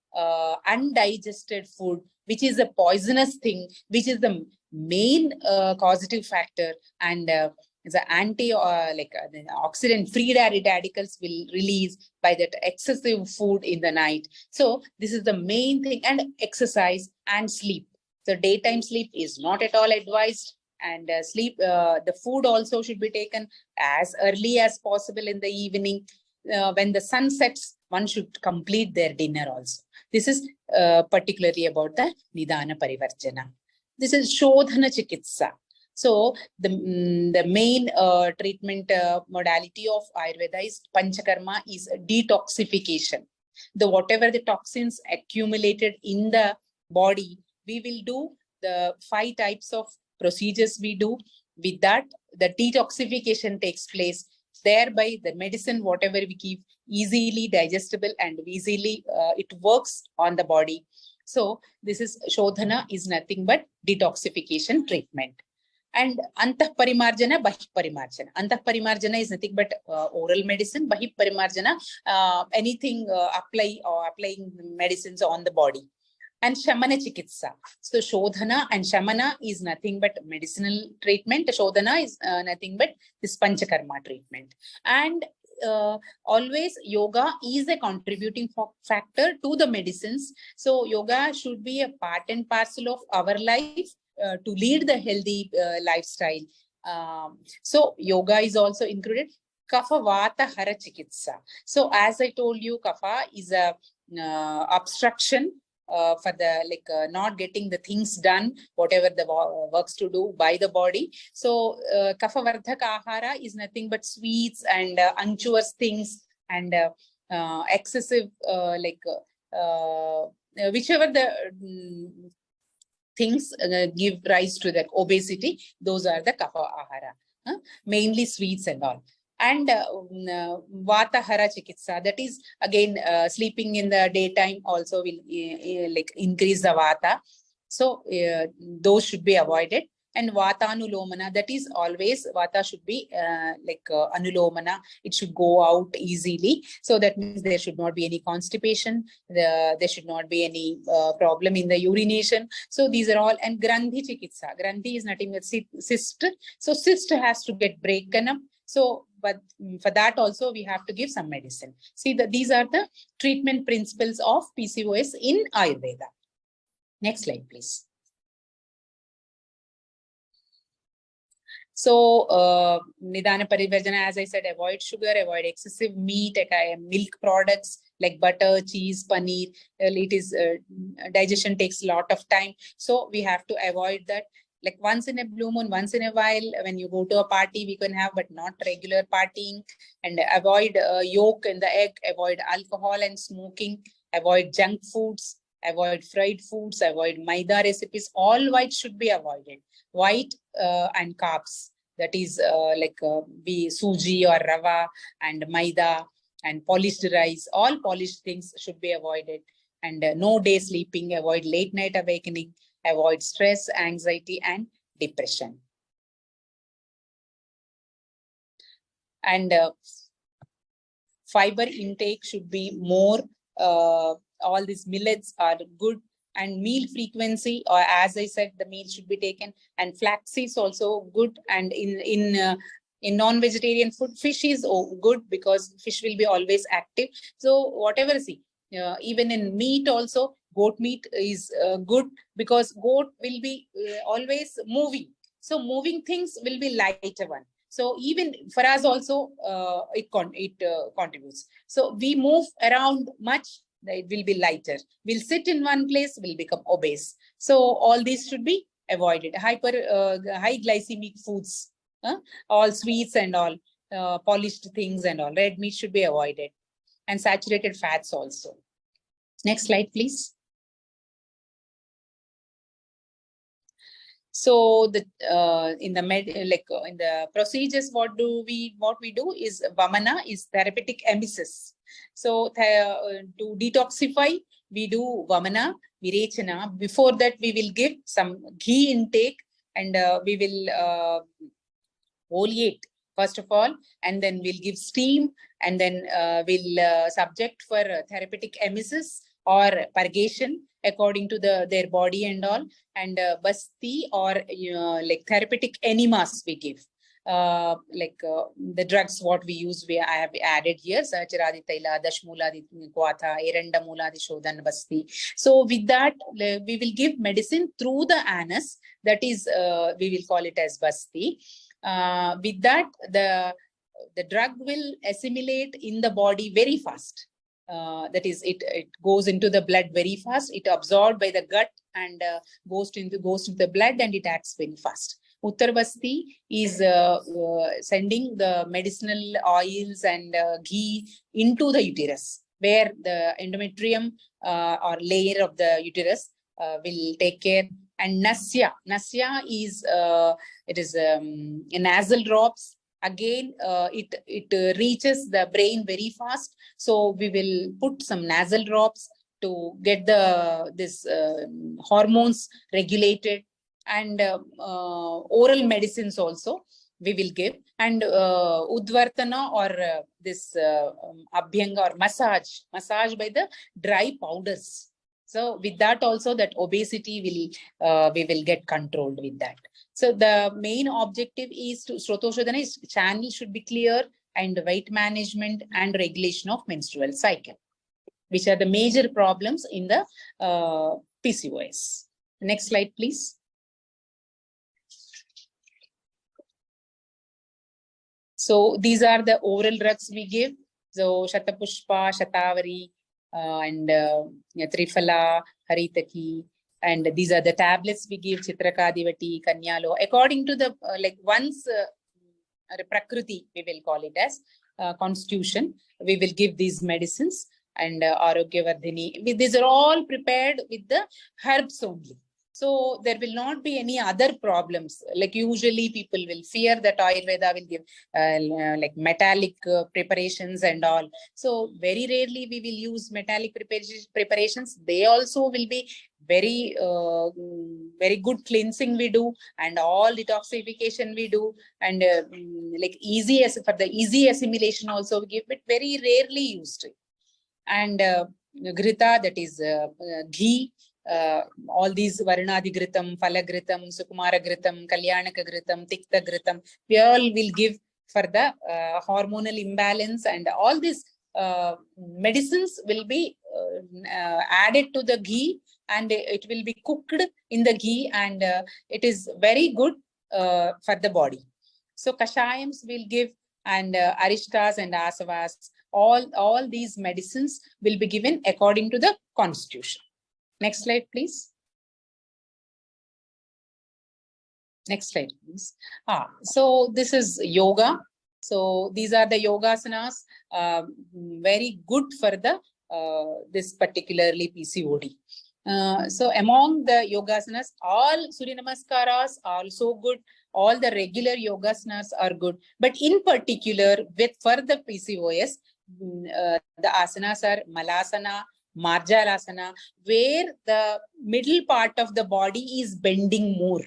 undigested food, which is a poisonous thing, which is the main causative factor, and the the oxidant free radicals will release by that excessive food in the night. So this is the main thing. And exercise and sleep. So daytime sleep is not at all advised, and the food also should be taken as early as possible in the evening. When the sun sets, one should complete their dinner also. This is particularly about the Nidana Parivarjana. This is Shodhana Chikitsa. So the main treatment modality of Ayurveda is Panchakarma, is detoxification. Whatever the toxins accumulated in the body, we will do the 5 types of procedures we do. With that, the detoxification takes place. Thereby, the medicine, whatever we give, easily digestible and easily it works on the body. So this is Shodhana, is nothing but detoxification treatment. And Antah Parimarjana, Bahih Parimarjana. Antah Parimarjana is nothing but oral medicine. Bahih Parimarjana, anything applying medicines on the body. And Shamana Chikitsa. So Shodhana and Shamana is nothing but medicinal treatment. Shodhana is nothing but this Panchakarma treatment. And always yoga is a contributing factor to the medicines. So yoga should be a part and parcel of our life to lead the healthy lifestyle. So yoga is also included. Kapha Vata Hara Chikitsa. So as I told you, kapha is a obstruction for the not getting the things done, whatever the works to do by the body. So kapha vardhaka ahara is nothing but sweets and unctuous things and excessive whichever the things give rise to the obesity, those are the kapha ahara, mainly sweets and all. And Vata Hara Chikitsa, that is again sleeping in the daytime also will increase the Vata. So those should be avoided. And Vata Anulomana, that is always Vata should be Anulomana. It should go out easily. So that means there should not be any constipation. There should not be any problem in the urination. So these are all. And Grandhi Chikitsa. Grandhi is nothing but cyst. So cyst has to get broken up. So, but for that also we have to give some medicine. See, these are the treatment principles of PCOS in Ayurveda. Next slide, please. So, Nidana Parivarjana, as I said, avoid sugar, avoid excessive meat, milk products like butter, cheese, paneer. It is digestion takes a lot of time. So we have to avoid that. like once in a blue moon, once in a while, when you go to a party, we can have, but not regular partying. And avoid yolk in the egg, avoid alcohol and smoking, avoid junk foods, avoid fried foods, avoid maida recipes. All white should be avoided. White and carbs, that is be suji or rava and maida and polished rice. All polished things should be avoided. And no day sleeping, avoid late night awakening, avoid stress, anxiety, and depression. And fiber intake should be more. All these millets are good. And meal frequency, or as I said, the meal should be taken. And flax is also good. And in non-vegetarian food, fish is good, because fish will be always active. So whatever, see, even in meat also, goat meat is good, because goat will be always moving. So moving things will be lighter one. So even for us also, it contributes. So we move around much, it will be lighter. We'll sit in one place, will become obese. So all these should be avoided. High glycemic foods, all sweets and all, polished things and all. Red meat should be avoided. And saturated fats also. Next slide, please. So the in the procedures, what we do is Vamana is therapeutic emesis. So to detoxify, we do Vamana, Virechana. Before that, we will give some ghee intake, and we will oleate first of all, and then we'll give steam, and then we'll subject for therapeutic emesis or purgation according to their body and all. And basti, or like therapeutic enemas we give. The drugs what we use, I have added here: Sahacharadi Taila, Dashmuladi Kwatha, Eranda Muladi Shodhan Basti. So with that, we will give medicine through the anus. That is, we will call it as basti. With that, the drug will assimilate in the body very fast. That is, it goes into the blood very fast. It absorbed by the gut and goes into the blood, and it acts very fast. Uttar Basti is sending the medicinal oils and ghee into the uterus, where the endometrium or layer of the uterus will take care. And Nasya is it is nasal drops. Again, it reaches the brain very fast. So we will put some nasal drops to get this hormones regulated. And oral medicines also we will give. And Udvartana, or this Abhyanga, or massage by the dry powders. So with that also, that obesity will we will get controlled with that. So the main objective is to Srotoshodhana is channel should be clear, and weight management and regulation of menstrual cycle, which are the major problems in the PCOS. Next slide, please. So these are the oral drugs we give. So Shatapushpa, Shatavari, and Triphala, Haritaki. And these are the tablets we give: Chitrakadivati, Kanyalo. According to the, once Prakriti, we will call it as constitution, we will give these medicines. And Arogyavardhini. These are all prepared with the herbs only. So there will not be any other problems. Like usually people will fear that Ayurveda will give metallic preparations and all. So very rarely we will use metallic preparations. They also will be very, very good cleansing we do, and all detoxification we do. And for the easy assimilation also we give, but very rarely used. And Grita, that is ghee. All these Varunadi Gritam, Phala Gritam, Sukumara Gritam, Kalyanaka Gritam, Tikta Gritam, we all will give for the hormonal imbalance. And all these medicines will be added to the ghee, and it will be cooked in the ghee, and it is very good for the body. So Kashayams will give, and Arishtas and Asavas, all these medicines will be given according to the constitution. Next slide, please. Next slide, please. So this is yoga. So these are the yogasanas, very good for the this particularly PCOD. So among the yogasanas, all Surya Namaskaras are also good. All the regular yogasanas are good. But in particular, with for the PCOS, the asanas are Malasana, Marjalasana, where the middle part of the body is bending more,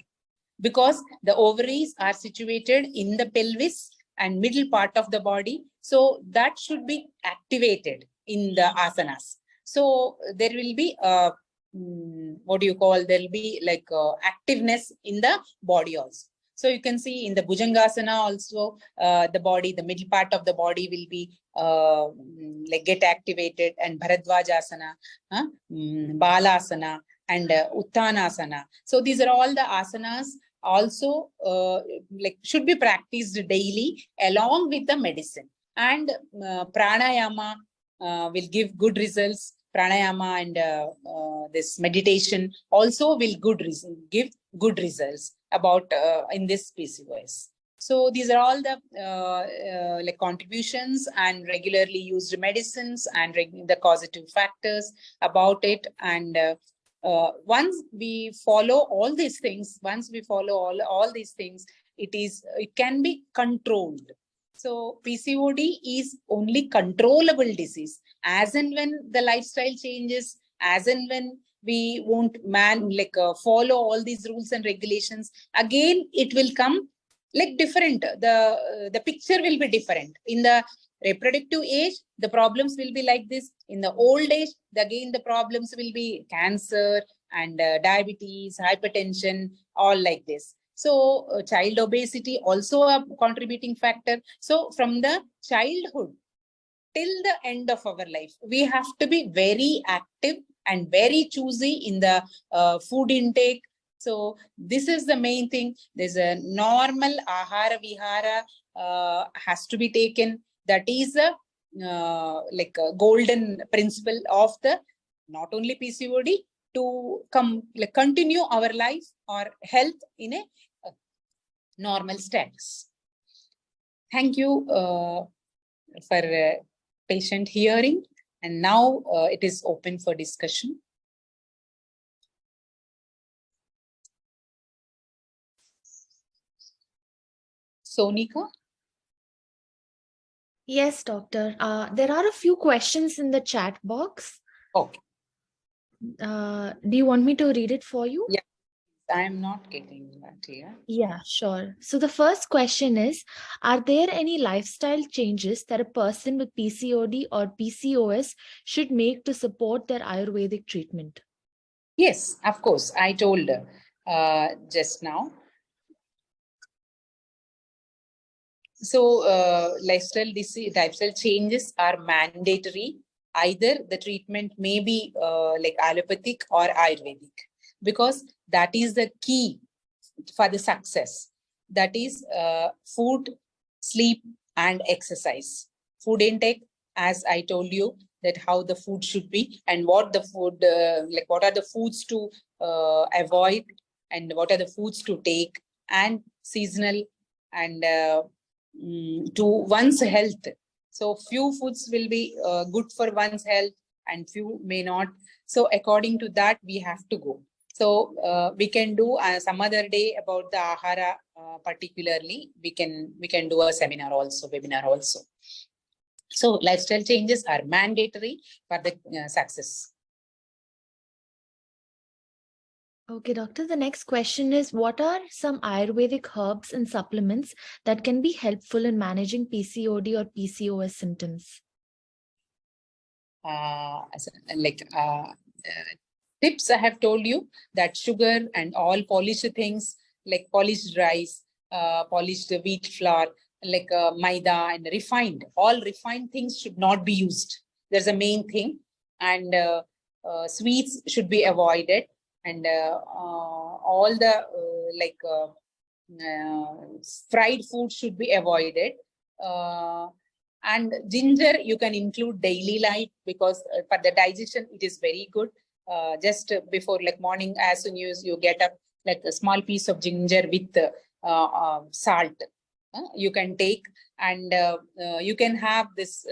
because the ovaries are situated in the pelvis and middle part of the body. So that should be activated in the asanas. So there will be what do you call, there will be like activeness in the body also. So you can see in the Bhujangasana also, the body, the middle part of the body will be like get activated, and Bharadwajasana, Balasana, and Uttanasana. So these are all the asanas also like should be practiced daily along with the medicine. And pranayama will give good results. Pranayama and this meditation also will give good results about in this PCOS. So these are all the like contributions and regularly used medicines and the causative factors about it. And once we follow all these things, it can be controlled. So PCOD is only controllable disease. As and when the lifestyle changes, as and when we won't follow all these rules and regulations, again it will come like different. The picture will be different. In the reproductive age, the problems will be like this. In the old age, again the problems will be cancer and diabetes, hypertension, all like this. So child obesity also a contributing factor. So from the childhood till the end of our life, we have to be very active and very choosy in the food intake. So this is the main thing. There's a normal ahara vihara has to be taken. That is a like a golden principle of the not only PCOD, to continue our life or health in a normal status. Thank you for patient hearing, and now it is open for discussion. Sonika? Yes, doctor. There are a few questions in the chat box. Okay. Do you want me to read it for you? Yeah, I am not getting that here. Yeah, sure. So the first question is, are there any lifestyle changes that a person with PCOD or PCOS should make to support their Ayurvedic treatment? Yes, of course. I told just now. So lifestyle changes are mandatory. Either the treatment may be like allopathic or Ayurvedic, because that is the key for the success. That is food, sleep, and exercise. Food intake, as I told you, that how the food should be, and what the food, like what are the foods to avoid, and what are the foods to take, and seasonal, and to one's health. So few foods will be good for one's health and few may not. So according to that, we have to go. So we can do some other day about the ahara particularly. We can do a seminar also, webinar also. So lifestyle changes are mandatory for the success. Okay, doctor. The next question is, what are some Ayurvedic herbs and supplements that can be helpful in managing PCOD or PCOS symptoms? Tips I have told you, that sugar and all polished things like polished rice, polished wheat flour, like maida and refined, all refined things should not be used. There's a main thing. And sweets should be avoided. And all the fried food should be avoided. And ginger you can include daily life, because for the digestion it is very good. Just before like morning, as soon as you get up, like a small piece of ginger with salt. You can take, and you can have this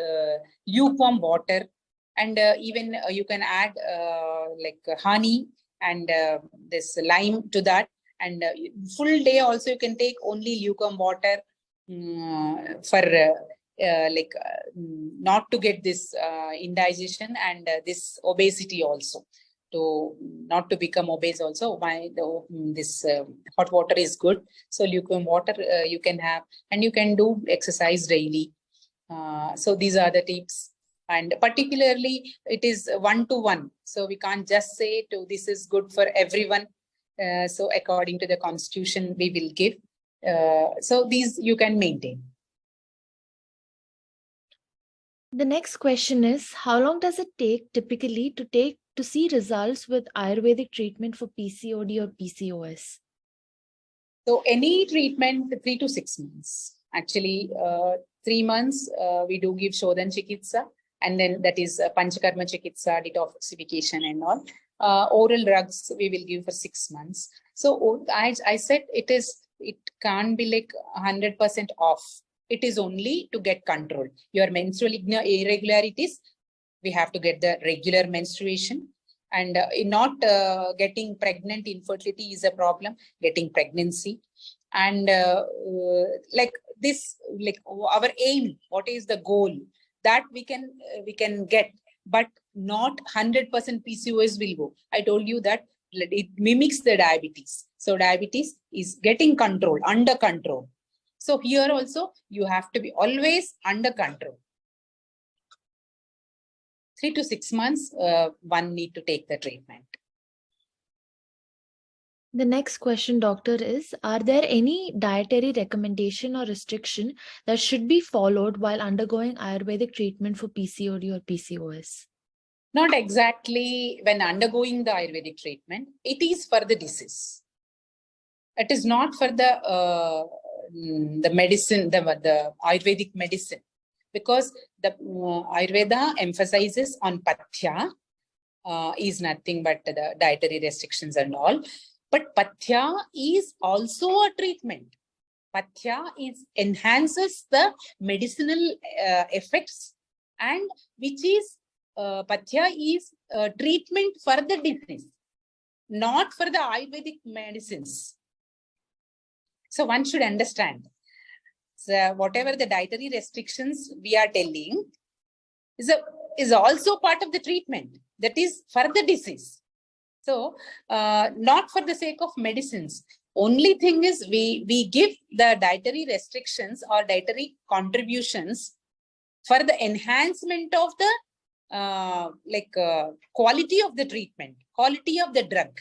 lukewarm water, and even you can add like honey and this lime to that, and full day also you can take only lukewarm water for not to get this indigestion and this obesity also, to not to become obese also. This hot water is good. So lukewarm water you can have, and you can do exercise daily. So these are the tips, and particularly it is 1-to-1. So we can't just say this is good for everyone. So according to the constitution we will give. So these you can maintain. The next question is, how long does it take typically to see results with Ayurvedic treatment for PCOD or PCOS? So any treatment, 3 to 6 months. Actually, 3 months we do give Shodhan Chikitsa, and then that is Panchakarma Chikitsa, detoxification and all. Oral drugs we will give for 6 months. So I said it can't be like 100% off. It is only to get control. Your menstrual irregularities, we have to get the regular menstruation. And not getting pregnant, infertility is a problem, getting pregnancy. And like this, like our aim, what is the goal? That we can get, but not 100% PCOS will go. I told you that it mimics the diabetes. So diabetes is getting control, under control. So here also you have to be always under control. 3 to 6 months, one need to take the treatment. The next question, doctor, is, are there any dietary recommendation or restriction that should be followed while undergoing Ayurvedic treatment for PCOD or PCOS? Not exactly when undergoing the Ayurvedic treatment. It is for the disease. It is not for the medicine, the Ayurvedic medicine, because the Ayurveda emphasizes on pathya, is nothing but the dietary restrictions and all. But pathya is also a treatment. Pathya enhances the medicinal effects, and which is pathya is treatment for the disease, not for the Ayurvedic medicines. So one should understand. So whatever the dietary restrictions we are telling is also part of the treatment. That is for the disease. So not for the sake of medicines. Only thing is we give the dietary restrictions or dietary contributions for the enhancement of the quality of the treatment, quality of the drug.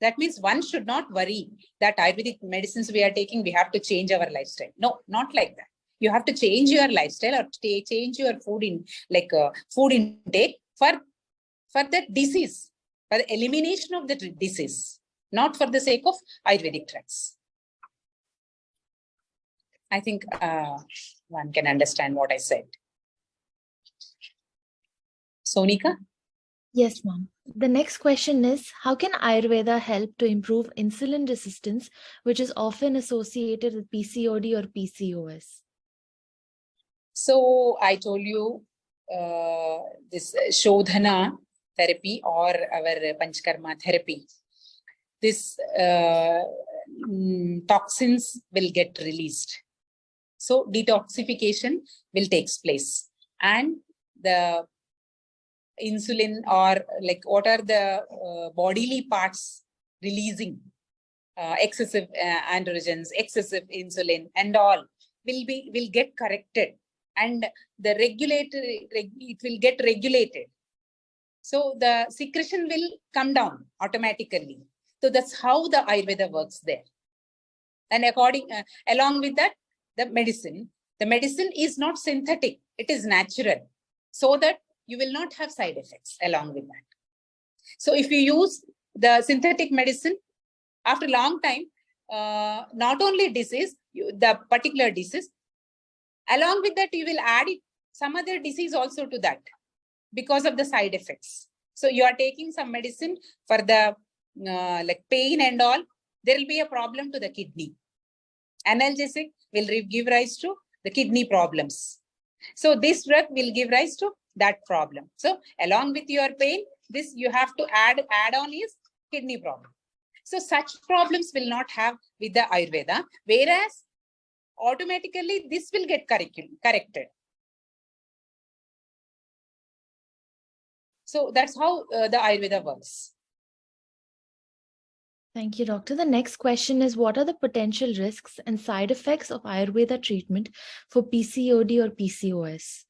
That means one should not worry that Ayurvedic medicines we are taking, we have to change our lifestyle. No, not like that. You have to change your lifestyle or change your food intake for the disease, for the elimination of the disease, not for the sake of Ayurvedic drugs. I think one can understand what I said. Sonika? Yes, ma'am. The next question is, how can Ayurveda help to improve insulin resistance, which is often associated with PCOD or PCOS? So I told you this Shodhana therapy or our Panchakarma therapy, this toxins will get released. So detoxification will take place, and the insulin, or like what are the bodily parts releasing excessive androgens, excessive insulin and all will get corrected, and the it will get regulated. So the secretion will come down automatically. So that's how the Ayurveda works there. And along with that, the medicine is not synthetic, it is natural, so that you will not have side effects along with that. So if you use the synthetic medicine, after a long time, not only disease, the particular disease, along with that, you will add some other disease also to that because of the side effects. So you are taking some medicine for the like pain and all, there will be a problem to the kidney. Analgesic will give rise to the kidney problems. So this drug will give rise to that problem. So along with your pain, this you have to add on is kidney problem. So such problems will not have with the Ayurveda, whereas automatically this will get corrected. So that's how the Ayurveda works. Thank you, doctor. The next question is, what are the potential risks and side effects of Ayurveda treatment for PCOD or PCOS?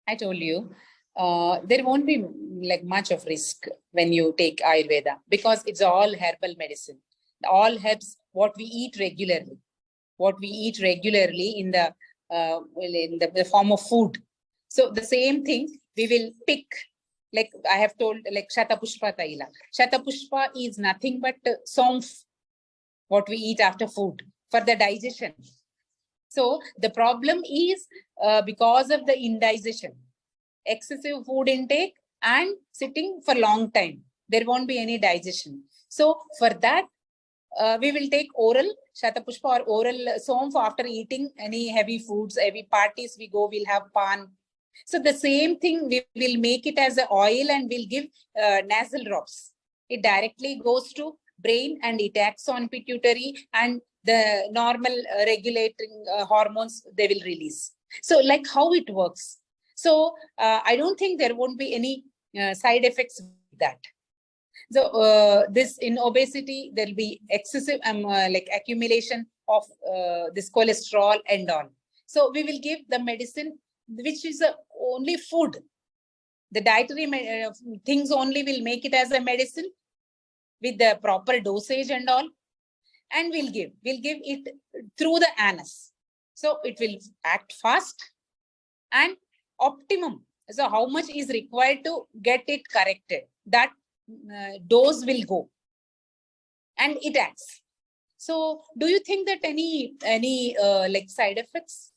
I told you, there won't be like much of risk when you take Ayurveda because it's all herbal medicine. All herbs, what we eat regularly in the form of food. So the same thing we will pick. Like I have told, like Shatapushpa Taila. Shatapushpa is nothing but somf, what we eat after food for the digestion. So the problem is because of the indigestion, excessive food intake and sitting for long time. There won't be any digestion. So for that, we will take oral Shatapushpa or oral somf after eating any heavy foods. Heavy parties we go, we'll have pan. So the same thing, we will make it as an oil and we'll give nasal drops. It directly goes to brain and it acts on pituitary and the normal regulating hormones they will release. So like how it works. So I don't think there won't be any side effects with that. So this in obesity, there'll be excessive like accumulation of this cholesterol and all. So we will give the medicine, which is only food. The dietary things only will make it as a medicine with the proper dosage and all. And we'll give it through the anus. So it will act fast and optimum. So how much is required to get it corrected? That dose will go and it acts. So do you think that any like side effects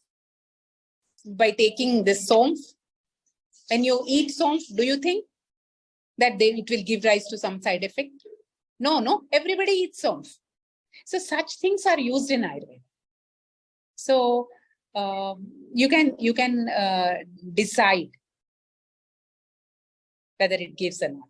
by taking this somf? When you eat somf, do you think that it will give rise to some side effect? No, everybody eats somf. So such things are used in Ayurveda. So you can decide whether it gives or not.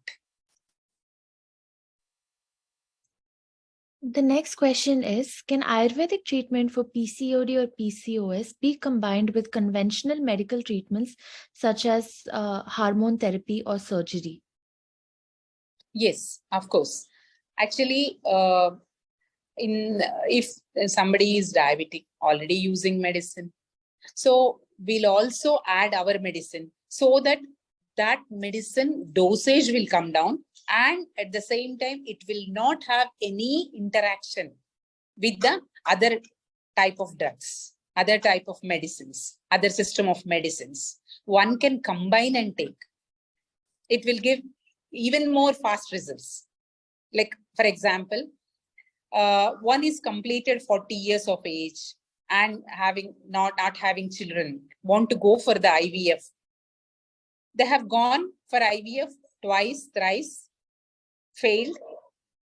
The next question is, can Ayurvedic treatment for PCOD or PCOS be combined with conventional medical treatments such as hormone therapy or surgery? Yes, of course. Actually, if somebody is diabetic, already using medicine, so we'll also add our medicine so that medicine dosage will come down, and at the same time it will not have any interaction with the other type of drugs, other type of medicines, other system of medicines. One can combine and take. It will give even more fast results. Like for example, one is completed 40 years of age and not having children, want to go for the IVF. They have gone for IVF twice, thrice, failed.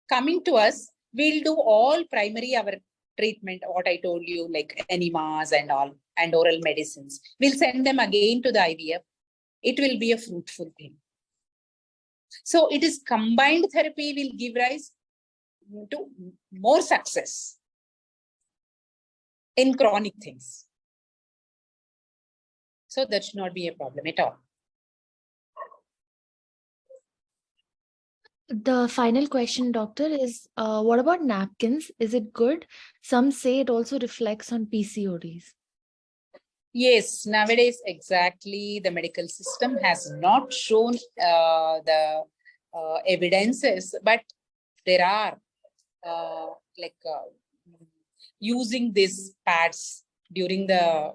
Coming to us, we'll do all primary our treatment, what I told you, like enemas and all, and oral medicines. We'll send them again to the IVF. It will be a fruitful thing. So it is combined therapy will give rise to more success in chronic things. So that should not be a problem at all. The final question, doctor, is what about napkins? Is it good? Some say it also reflects on PCODs. Yes, nowadays exactly the medical system has not shown the evidences, but there are using these pads during the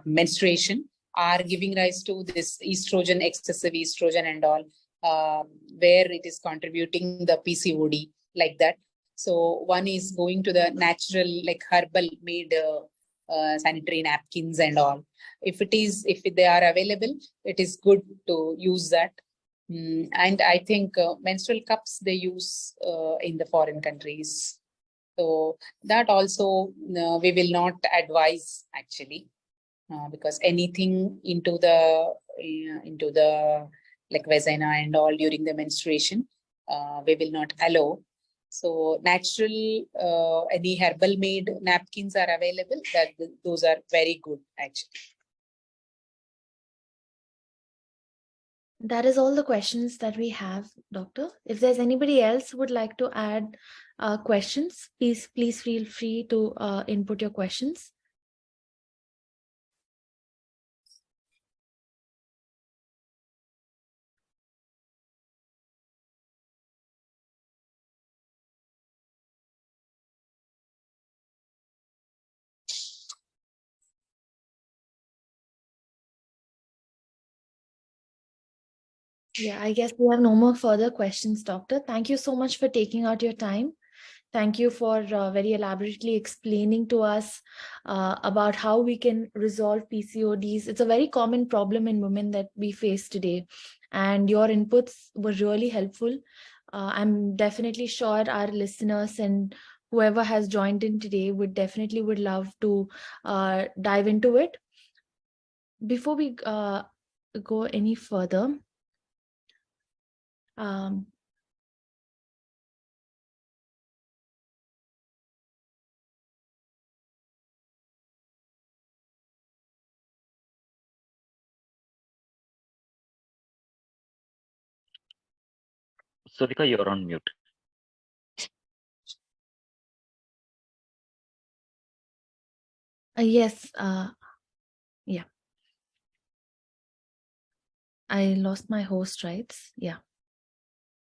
menstruation are giving rise to this estrogen, excessive estrogen and all, where it is contributing the PCOD like that. So one is going to the natural, like herbal made sanitary napkins and all. If they are available, it is good to use that. And I think menstrual cups they use in the foreign countries. So that also we will not advise actually, because anything into the like vagina and all during the menstruation, we will not allow. So natural, any herbal made napkins are available. Those are very good actually. That is all the questions that we have, Doctor. If there's anybody else who would like to add questions, please feel free to input your questions. Yeah, I guess we have no more further questions, Doctor. Thank you so much for taking out your time. Thank you for very elaborately explaining to us about how we can resolve PCODs. It's a very common problem in women that we face today. And your inputs were really helpful. I'm definitely sure our listeners and whoever has joined in today would love to dive into it. Before we go any further, Sudhika, you're on mute. yes, yeah. I lost my host rights. Yeah.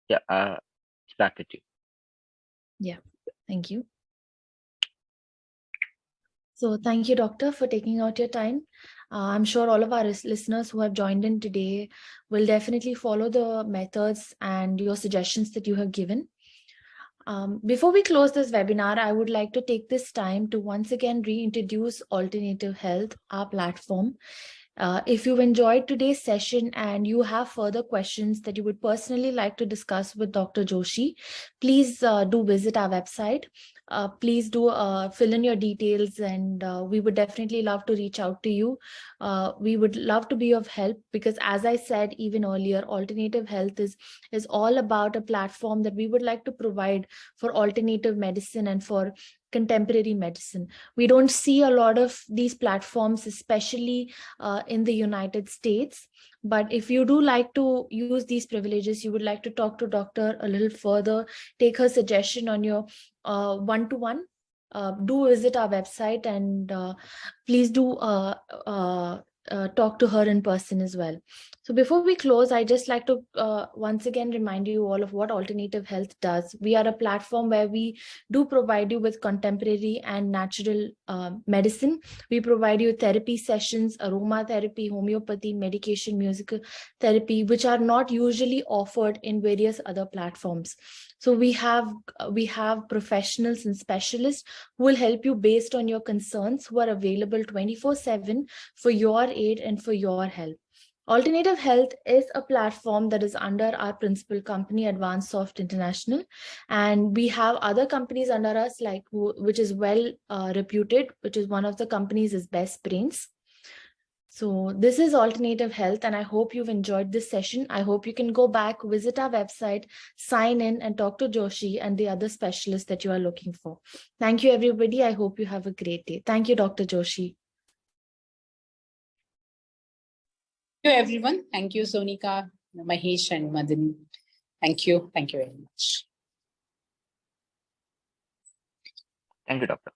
Yeah, it's back at you. Yeah. Thank you. So thank you, Doctor, for taking out your time. I'm sure all of our listeners who have joined in today will definitely follow the methods and your suggestions that you have given. Before we close this webinar, I would like to take this time to once again reintroduce Alternative Health, our platform. If you've enjoyed today's session and you have further questions that you would personally like to discuss with Dr. Joshi, please do visit our website. Please do fill in your details, and we would definitely love to reach out to you. We would love to be of help because, as I said even earlier, Alternative Health is all about a platform that we would like to provide for alternative medicine and for contemporary medicine. We don't see a lot of these platforms, especially in the United States. But if you do like to use these privileges, you would like to talk to doctor a little further, take her suggestion on your one-to-one, do visit our website, and please do talk to her in person as well. So before we close, I just like to once again remind you all of what Alternative Health does. We are a platform where we do provide you with contemporary and natural medicine. We provide you therapy sessions, aromatherapy, homeopathy, medication, musical therapy, which are not usually offered in various other platforms. So we have professionals and specialists who will help you based on your concerns, who are available 24/7 for your aid and for your help. Alternative Health is a platform that is under our principal company, Advanced Soft International, and we have other companies under us, like which is well reputed, which is one of the companies is Best Brains. So this is Alternative Health, and I hope you've enjoyed this session. I hope you can go back, visit our website, sign in, and talk to Joshi and the other specialists that you are looking for. Thank you, everybody. I hope you have a great day. Thank you, Dr. Joshi. Thank you, everyone. Thank you, Sonika, Mahesh, and Madan. Thank you. Thank you very much. Thank you, Doctor.